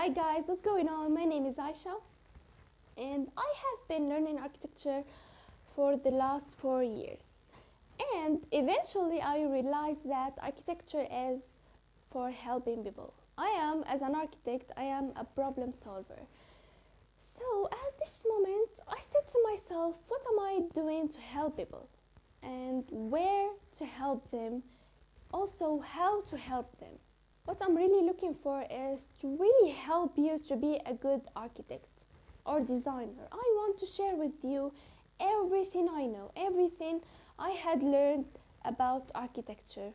Hi guys, what's going on? My name is Aisha and I have been learning architecture for the last 4 years. And eventually I realized that architecture is for helping people. As an architect, I am a problem solver. So at this moment, I said to myself, what am I doing to help people? And where to help them? Also, how to help them? What I'm really looking for is to really help you to be a good architect or designer. I want to share with you everything I know, everything I had learned about architecture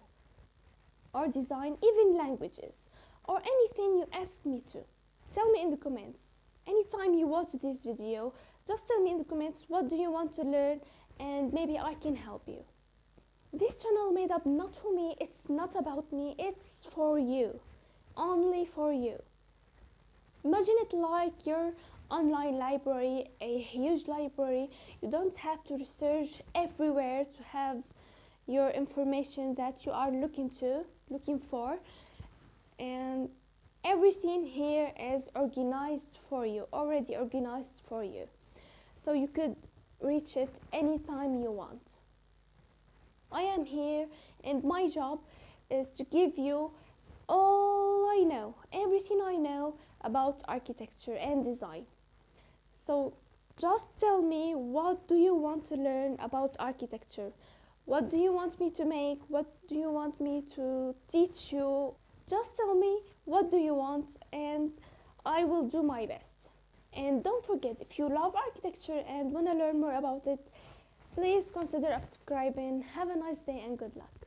or design, even languages, or anything you ask me to. Tell me in the comments. Anytime you watch this video, just tell me in the comments what do you want to learn and maybe I can help you. This channel made up not for me, it's not about me, it's for you. Only for you. Imagine it like your online library, a huge library. You don't have to research everywhere to have your information that you are looking for. And everything here is organized for you, already organized for you. So you could reach it anytime you want. I am here and my job is to give you all I know, everything I know about architecture and design. So just tell me, what do you want to learn about architecture? What do you want me to make? What do you want me to teach you? Just tell me what do you want and I will do my best. And don't forget, if you love architecture and want to learn more about it, please consider subscribing. Have a nice day and good luck.